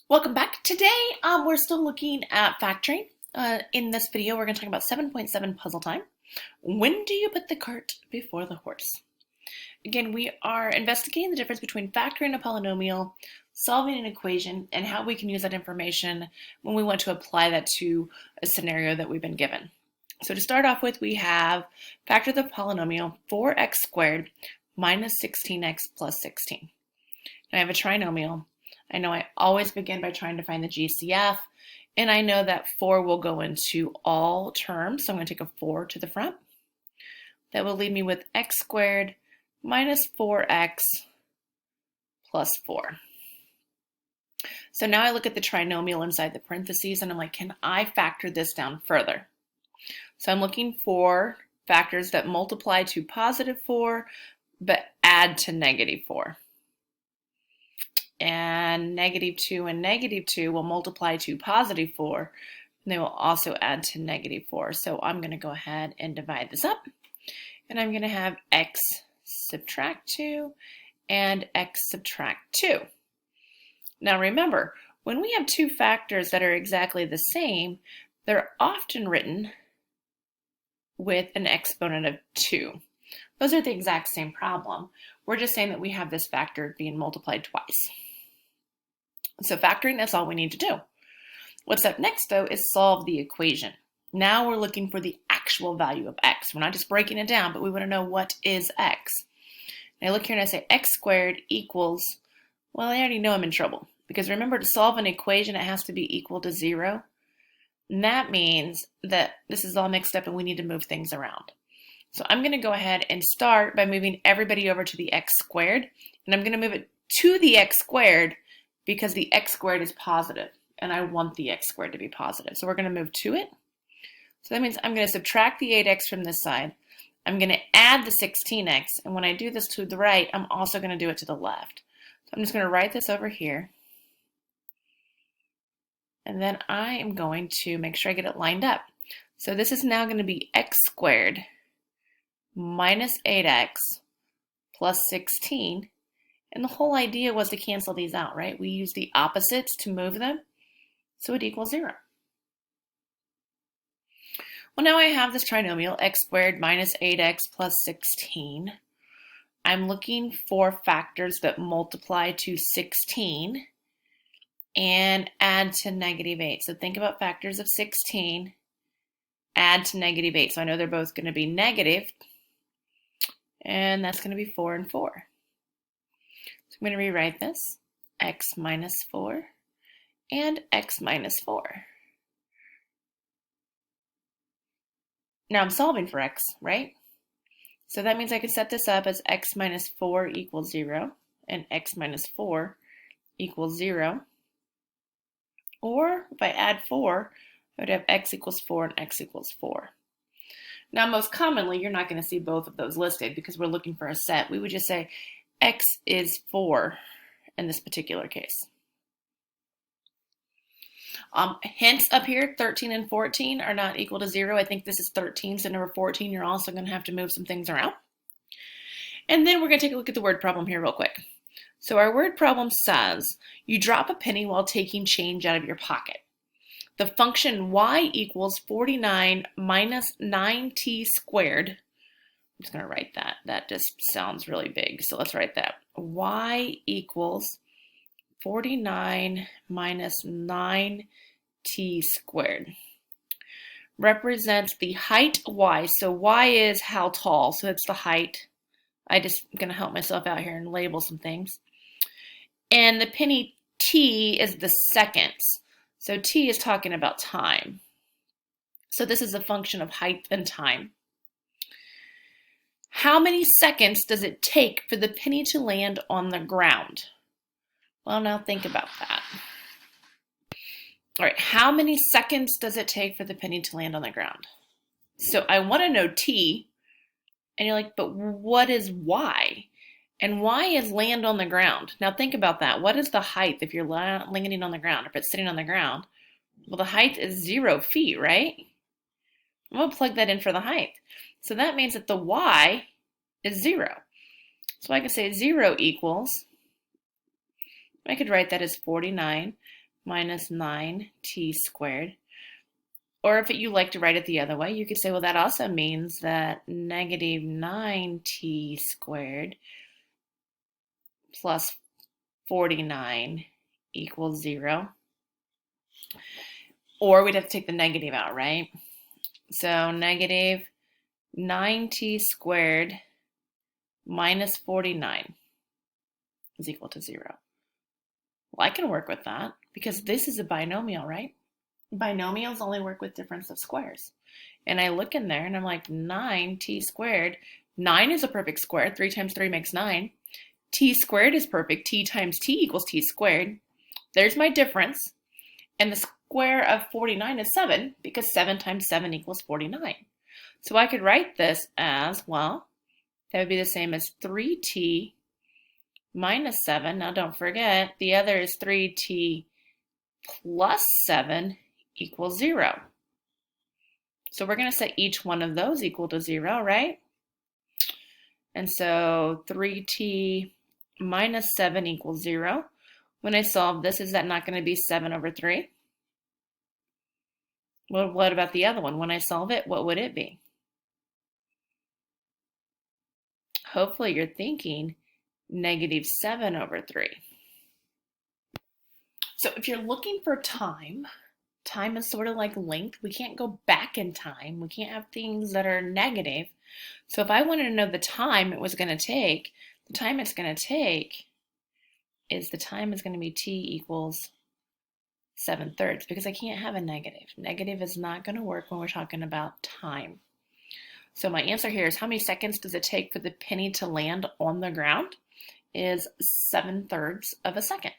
Welcome back. Today, we're still looking at factoring. In this video, we're going to talk about 7.7 puzzle time. When do you put the cart before the horse? Again, we are investigating the difference between factoring a polynomial, solving an equation, and how we can use that information when we want to apply that to a scenario that we've been given. So to start off with, we have factor the polynomial 4x squared minus 16x plus 16. And I have a trinomial. I know I always begin by trying to find the GCF, and I know that 4 will go into all terms, so I'm going to take a 4 to the front. That will leave me with x squared minus 4x plus 4. So now I look at the trinomial inside the parentheses, and I'm like, can I factor this down further? So I'm looking for factors that multiply to positive 4, but add to negative 4. And negative 2 and negative 2 will multiply to positive 4, and they will also add to negative 4. So I'm going to go ahead and divide this up, and I'm going to have x subtract 2 and x subtract 2. Now remember, when we have two factors that are exactly the same, they're often written with an exponent of 2. Those are the exact same problem. We're just saying that we have this factor being multiplied twice. So factoring, that's all we need to do. What's up next, though, is solve the equation. Now we're looking for the actual value of x. We're not just breaking it down, but we want to know what is x. And I look here and I say x squared equals, well, I already know I'm in trouble. Because remember, to solve an equation, it has to be equal to 0. And that means that this is all mixed up and we need to move things around. So I'm going to go ahead and start by moving everybody over to the x squared. And I'm going to move it to the x squared because the x squared is positive, and I want the x squared to be positive. So we're going to move to it. So that means I'm going to subtract the 8x from this side. I'm going to add the 16x, and when I do this to the right, I'm also going to do it to the left. So I'm just going to write this over here. And then I am going to make sure I get it lined up. So this is now going to be x squared minus 8x plus 16. And the whole idea was to cancel these out, right? We use the opposites to move them, so it equals 0. Well, now I have this trinomial, x squared minus 8x plus 16. I'm looking for factors that multiply to 16 and add to negative 8. So think about factors of 16, add to negative 8. So I know they're both going to be negative, and that's going to be 4 and 4. So I'm going to rewrite this, x minus 4 and x minus 4. Now I'm solving for x, right? So that means I can set this up as x minus 4 equals 0 and x minus 4 equals 0. Or if I add 4, I would have x equals 4 and x equals 4. Now most commonly, you're not going to see both of those listed because we're looking for a set. We would just say x is 4 in this particular case. Hints up here, 13 and 14 are not equal to 0. I think this is 13, so number 14, you're also going to have to move some things around. And then we're going to take a look at the word problem here real quick. So our word problem says, you drop a penny while taking change out of your pocket. The function y equals 49 minus 9t squared. I'm just going to write that. That just sounds really big. So let's write that. Y equals 49 minus 9t squared. Represents the height y. So y is how tall. So it's the height. I just going to help myself out here and label some things. And the penny t is the seconds. So t is talking about time. So this is a function of height and time. How many seconds does it take for the penny to land on the ground? Well, now think about that. All right, how many seconds does it take for the penny to land on the ground? So I want to know t, and you're like, but what is y? And y is land on the ground. Now think about that. What is the height if you're landing on the ground, if it's sitting on the ground? Well, the height is 0 feet, right? I'm going to plug that in for the height. So that means that the y is 0. So I can say 0 equals, I could write that as 49 minus 9t squared. Or if you like to write it the other way, you could say, well, that also means that negative 9t squared plus 49 equals 0. Or we'd have to take the negative out, right? So negative 9t squared minus 49 is equal to 0. Well, I can work with that because this is a binomial, right? Binomials only work with difference of squares. And I look in there and I'm like, 9t squared. 9 is a perfect square. 3 times 3 makes 9. T squared is perfect. T times t equals t squared. There's my difference. And the square of 49 is 7 because 7 times 7 equals 49. So I could write this as, well, that would be the same as 3t minus 7. Now don't forget, the other is 3t plus 7 equals 0. So we're going to set each one of those equal to 0, right? And so 3t minus 7 equals 0. When I solve this, is that not going to be 7 over 3? Well, what about the other one? When I solve it, what would it be? Hopefully you're thinking negative 7 over 3. So if you're looking for time, time is sort of like length. We can't go back in time. We can't have things that are negative. So if I wanted to know the time it was going to take, the time it's going to take is the time is going to be t equals 7/3 because I can't have a negative. Negative is not going to work when we're talking about time. So my answer here is how many seconds does it take for the penny to land on the ground? Is 7/3 of a second.